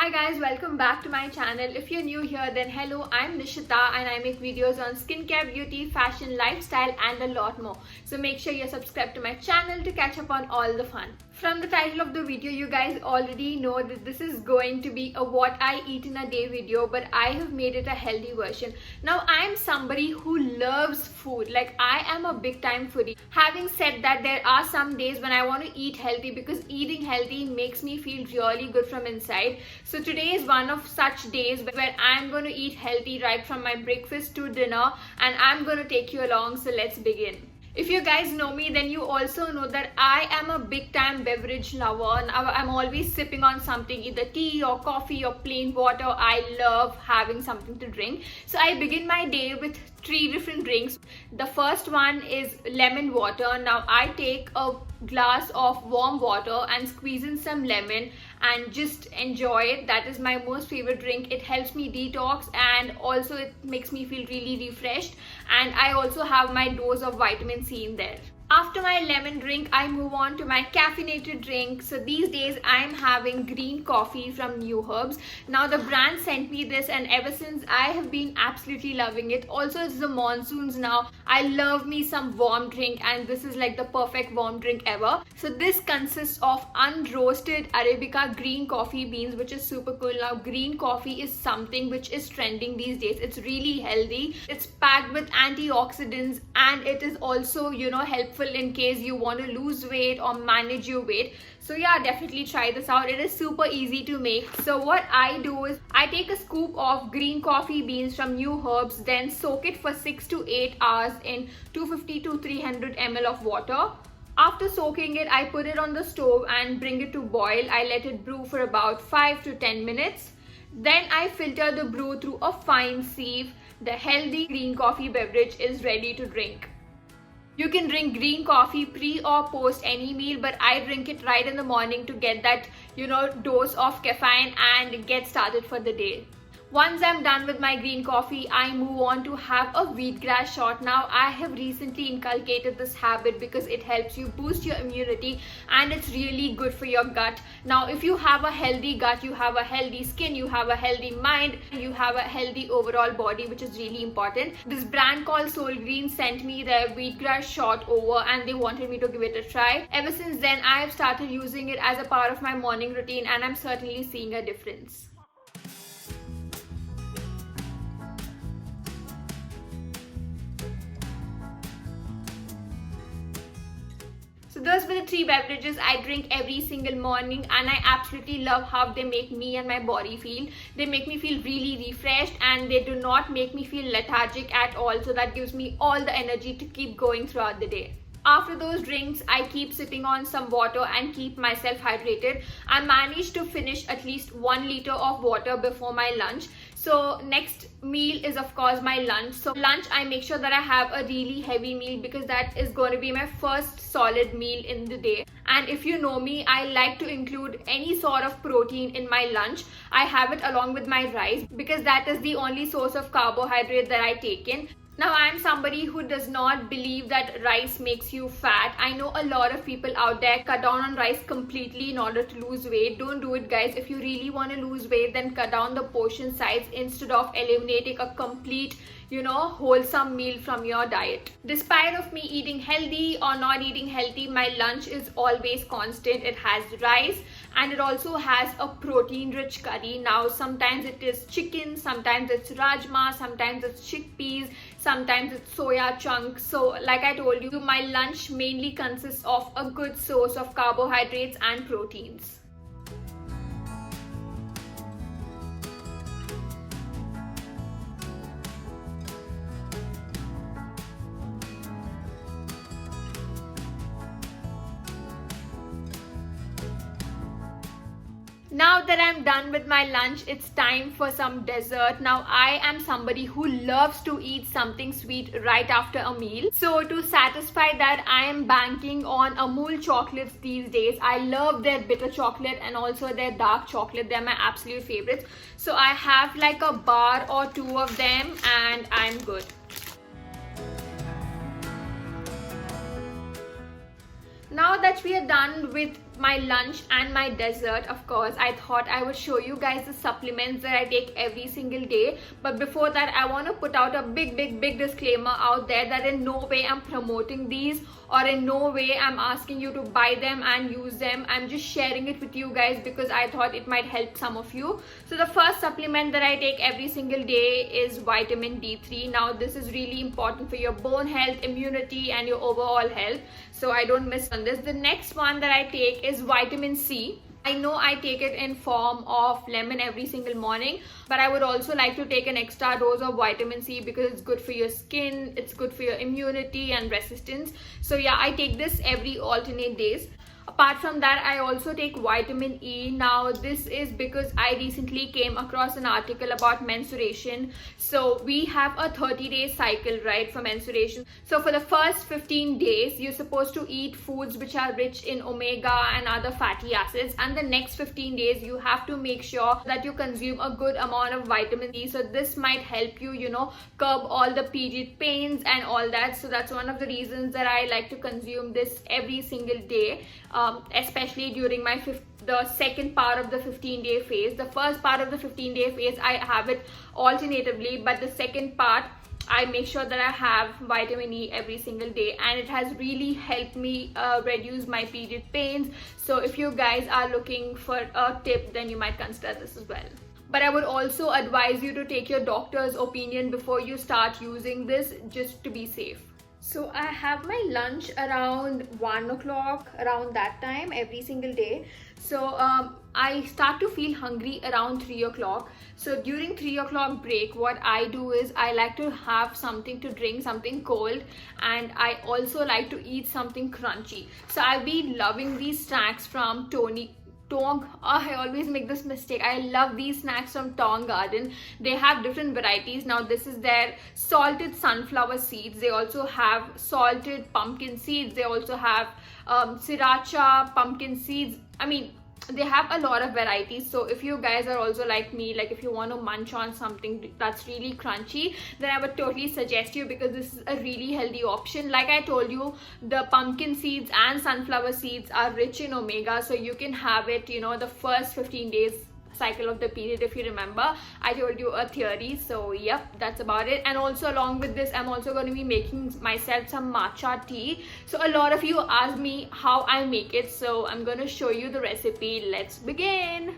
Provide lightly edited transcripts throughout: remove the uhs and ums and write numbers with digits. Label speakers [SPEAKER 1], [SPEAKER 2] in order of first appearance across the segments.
[SPEAKER 1] Hi guys, welcome back to my channel. If you're new here, then hello, I'm Nishita and I make videos on skincare, beauty, fashion, lifestyle and a lot more. So make sure you're subscribed to my channel to catch up on all the fun. From the title of the video, you guys already know that this is going to be a what I eat in a day video, but I have made it a healthy version. Now, I'm somebody who loves food. Like, I am a big time foodie. Having said that, there are some days when I want to eat healthy because eating healthy makes me feel really good from inside. So today is one of such days where I'm going to eat healthy right from my breakfast to dinner, and I'm going to take you along. So let's begin. If you guys know me, then you also know that I am a big time beverage lover and I'm always sipping on something, either tea or coffee or plain water. I love having something to drink. So I begin my day with 3 different drinks. The first one is lemon water. Now I take a glass of warm water and squeeze in some lemon and just enjoy it. That is my most favorite drink. It helps me detox and also it makes me feel really refreshed, and I also have my dose of vitamin C in there. After my lemon drink, I move on to my caffeinated drink. So these days I'm having green coffee from New Herbs. Now the brand sent me this and ever since I have been absolutely loving it. Also, it's the monsoons now. I love me some warm drink and this is like the perfect warm drink ever. So this consists of unroasted Arabica green coffee beans, which is super cool. Now green coffee is something which is trending these days. It's really healthy. It's packed with antioxidants and it is also, helpful in case you want to lose weight or manage your weight. So yeah, definitely try this out. It is super easy to make. So what I do is I take a scoop of green coffee beans from New Herbs, then soak it for 6 to 8 hours in 250 to 300 ml of water. After soaking it, I put it on the stove and bring it to boil. I let it brew for about 5 to 10 minutes. Then I filter the brew through a fine sieve. The healthy green coffee beverage is ready to drink. You can drink green coffee pre or post any meal, but I drink it right in the morning to get that, dose of caffeine and get started for the day. Once I'm done with my green coffee, I move on to have a wheatgrass shot. Now, I have recently inculcated this habit because it helps you boost your immunity and it's really good for your gut. Now, if you have a healthy gut, you have a healthy skin, you have a healthy mind, you have a healthy overall body, which is really important. This brand called Soul Green sent me their wheatgrass shot over and they wanted me to give it a try. Ever since then, I have started using it as a part of my morning routine and I'm certainly seeing a difference. So those were the 3 beverages I drink every single morning and I absolutely love how they make me and my body feel. They make me feel really refreshed and they do not make me feel lethargic at all. So that gives me all the energy to keep going throughout the day. After those drinks, I keep sipping on some water and keep myself hydrated. I managed to finish at least 1 liter of water before my lunch. So next meal is of course my lunch. So lunch, I make sure that I have a really heavy meal because that is going to be my first solid meal in the day. And if you know me, I like to include any sort of protein in my lunch. I have it along with my rice because that is the only source of carbohydrate that I take in. Now, I'm somebody who does not believe that rice makes you fat. I know a lot of people out there cut down on rice completely in order to lose weight. Don't do it, guys. If you really want to lose weight, then cut down the portion size instead of eliminating a complete, wholesome meal from your diet. Despite of me eating healthy or not eating healthy, my lunch is always constant. It has rice and it also has a protein-rich curry. Now, sometimes it is chicken, sometimes it's rajma, sometimes it's chickpeas, sometimes it's soya chunks. So like I told you, my lunch mainly consists of a good source of carbohydrates and proteins. Now that I'm done with my lunch, it's time for some dessert. Now, I am somebody who loves to eat something sweet right after a meal. So to satisfy that, I am banking on Amul chocolates these days. I love their bitter chocolate and also their dark chocolate. They're my absolute favorites. So I have like a bar or 2 of them and I'm good. Now that we are done with my lunch and my dessert, of course, I thought I would show you guys the supplements that I take every single day. But before that, I want to put out a big disclaimer out there that in no way I'm promoting these, or in no way I'm asking you to buy them and use them. I'm just sharing it with you guys because I thought it might help some of you. So the first supplement that I take every single day is vitamin D3. Now this is really important for your bone health, immunity, and your overall health, so I don't miss on this. The next one that I take is vitamin C. I know I take it in form of lemon every single morning, but I would also like to take an extra dose of vitamin C because it's good for your skin, it's good for your immunity and resistance. So yeah, I take this every alternate days. Apart from that, I also take vitamin E. Now this is because I recently came across an article about menstruation. So we have a 30-day cycle, right, for menstruation. So for the first 15 days, you're supposed to eat foods which are rich in omega and other fatty acids, and the next 15 days you have to make sure that you consume a good amount of vitamin E. So this might help you, curb all the period pains and all that. So that's one of the reasons that I like to consume this every single day. Especially during the second part of the 15-day phase. The first part of the 15-day phase, I have it alternatively, but the second part, I make sure that I have vitamin E every single day, and it has really helped me reduce my period pains. So if you guys are looking for a tip, then you might consider this as well. But I would also advise you to take your doctor's opinion before you start using this, just to be safe. So I have my lunch around 1 o'clock, around that time every single day. So I start to feel hungry around 3 o'clock. So during 3 o'clock break, what I do is I like to have something to drink, something cold, and I also like to eat something crunchy. So I've been loving these snacks from Tong. I always make this mistake. I love these snacks from Tong Garden. They have different varieties. Now this is their salted sunflower seeds. They also have salted pumpkin seeds. They also have sriracha pumpkin seeds. I mean, they have a lot of varieties. So if you guys are also like me, like if you want to munch on something that's really crunchy, then I would totally suggest you, because this is a really healthy option. Like I told you, the pumpkin seeds and sunflower seeds are rich in omega, so you can have it, the first 15 days cycle of the period. If you remember, I told you a theory. So yep, that's about it. And also along with this, I'm also going to be making myself some matcha tea. So a lot of you asked me how I make it, so I'm going to show you the recipe. Let's begin.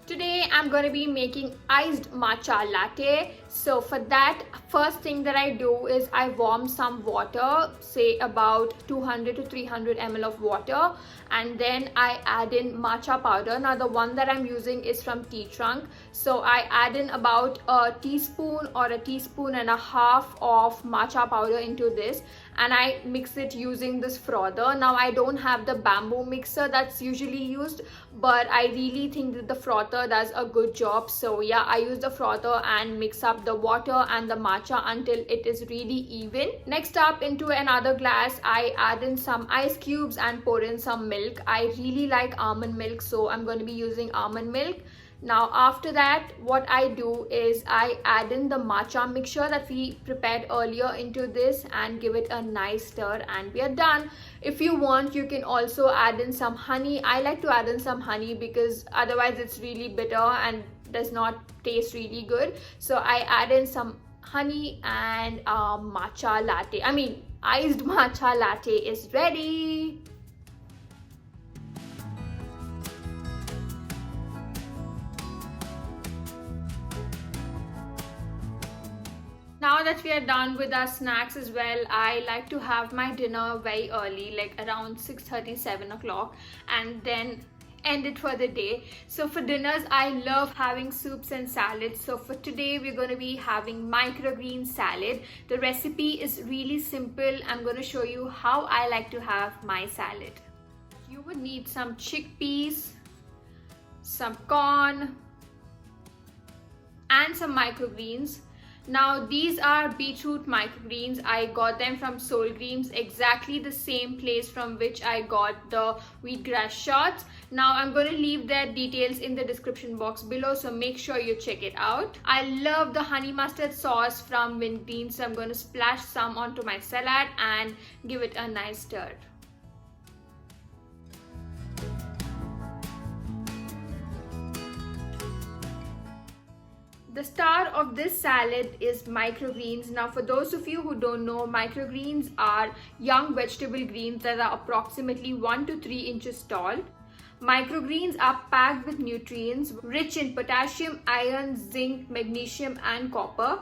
[SPEAKER 1] Today I'm going to be making iced matcha latte. So for that, first thing that I do is I warm some water, say about 200 to 300 ml of water, and then I add in matcha powder. Now the one that I'm using is from Tea Trunk. So I add in about a teaspoon or a teaspoon and a half of matcha powder into this, and I mix it using this frother. Now I don't have the bamboo mixer that's usually used, but I really think that the frother does a good job. So yeah, I use the frother and mix up the water and the matcha until it is really even. Next up, into another glass, I add in some ice cubes and pour in some milk. I really like almond milk, so I'm going to be using almond milk. Now after that, what I do is I add in the matcha mixture that we prepared earlier into this and give it a nice stir, and we are done. If you want, you can also add in some honey. I like to add in some honey because otherwise it's really bitter and does not taste really good. So I add in some honey, and matcha latte, iced matcha latte is ready. Now that we are done with our snacks as well, I like to have my dinner very early, like around 6:30, 7 o'clock, and then end it for the day. So for dinners, I love having soups and salads. So for today, we're going to be having microgreen salad. The recipe is really simple. I'm going to show you how I like to have my salad. You would need some chickpeas, some corn, and some microgreens. Now these are beetroot microgreens. I got them from Soul Greens, exactly the same place from which I got the wheatgrass shots. Now I'm going to leave their details in the description box below, so make sure you check it out. I love the honey mustard sauce from Vinteen, so I'm going to splash some onto my salad and give it a nice stir. The star of this salad is microgreens. Now, for those of you who don't know, microgreens are young vegetable greens that are approximately 1 to 3 inches tall. Microgreens are packed with nutrients rich in potassium, iron, zinc, magnesium, and copper.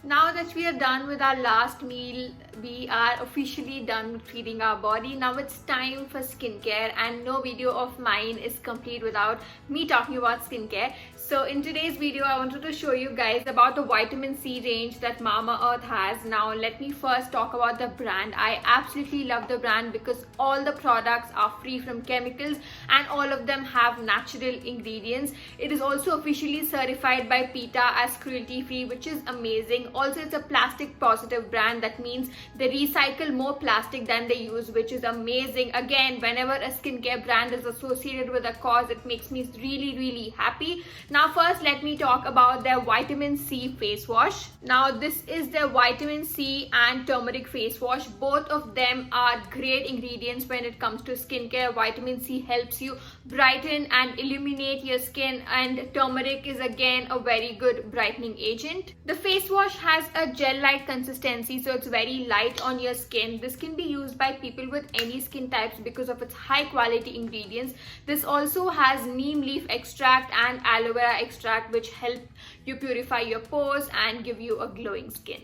[SPEAKER 1] Now that we are done with our last meal, we are officially done with feeding our body. Now it's time for skincare, and no video of mine is complete without me talking about skincare. So in today's video, I wanted to show you guys about the vitamin C range that Mamaearth has. Now let me first talk about the brand. I absolutely love the brand because all the products are free from chemicals and all of them have natural ingredients. It is also officially certified by PETA as cruelty free, which is amazing. Also, it's a plastic positive brand. That means they recycle more plastic than they use, which is amazing. Again, whenever a skincare brand is associated with a cause, it makes me really happy. Now first, let me talk about their vitamin C face wash. Now this is their vitamin C and turmeric face wash. Both of them are great ingredients when it comes to skincare. Vitamin C helps you brighten and illuminate your skin, and turmeric is again a very good brightening agent. The face wash has a gel-like consistency, so it's very light on your skin. This can be used by people with any skin types because of its high quality ingredients. This also has neem leaf extract and aloe vera extract, which help you purify your pores and give you a glowing skin.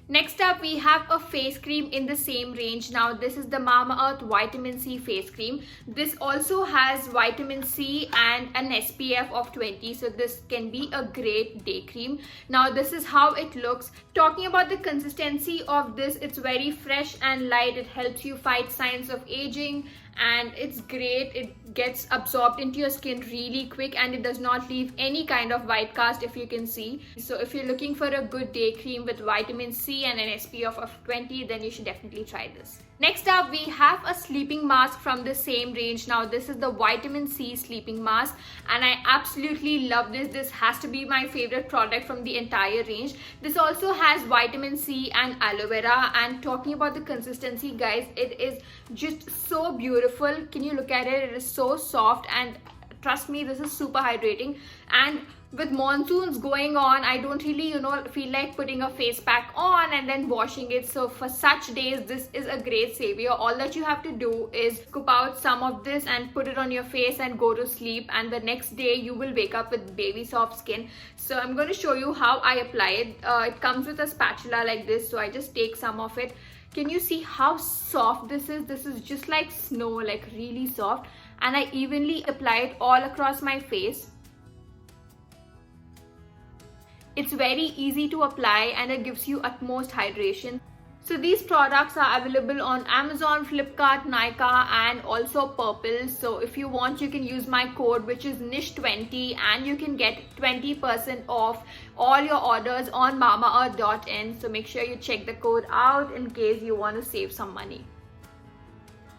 [SPEAKER 1] Next up, we have a face cream in the same range. Now this is the Mamaearth Vitamin C face cream. This also has vitamin C and an SPF of 20, so this can be a great day cream. Now this is how it looks. Talking about the consistency of this, it's very fresh and light. It helps you fight signs of aging, and it's great. It gets absorbed into your skin really quick, and it does not leave any kind of white cast, if you can see. So if you're looking for a good day cream with vitamin C and an SPF of 20, then you should definitely try this. Next up, we have a sleeping mask from the same range. Now this is the vitamin C sleeping mask, and I absolutely love this. This has to be my favorite product from the entire range. This also has vitamin C and aloe vera, and talking about the consistency, guys, it is just so beautiful. Can you look at it? It is so soft, and trust me, this is super hydrating. And with monsoons going on, I don't really feel like putting a face pack on and then washing it. So for such days, this is a great savior. All that you have to do is scoop out some of this and put it on your face and go to sleep, and the next day you will wake up with baby soft skin. So I'm going to show you how I apply it. It comes with a spatula like this, so I just take some of it. Can you see how soft this is? This is just like snow, like really soft, and I evenly apply it all across my face. It's very easy to apply, and it gives you utmost hydration. So these products are available on Amazon, Flipkart, Nykaa, and also Purple. So if you want, you can use my code, which is Nish20, and you can get 20% off all your orders on mamaearth.in. So make sure you check the code out in case you want to save some money.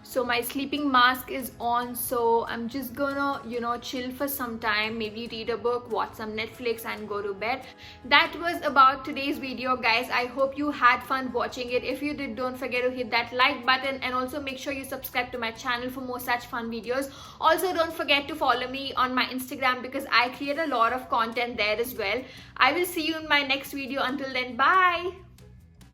[SPEAKER 1] So my sleeping mask is on, so I'm just gonna chill for some time, maybe read a book, watch some Netflix, and go to bed. That was about today's video, guys. I hope you had fun watching it. If you did, don't forget to hit that like button, and also make sure you subscribe to my channel for more such fun videos. Also, don't forget to follow me on my Instagram because I create a lot of content there as well. I will see you in my next video. Until then, bye.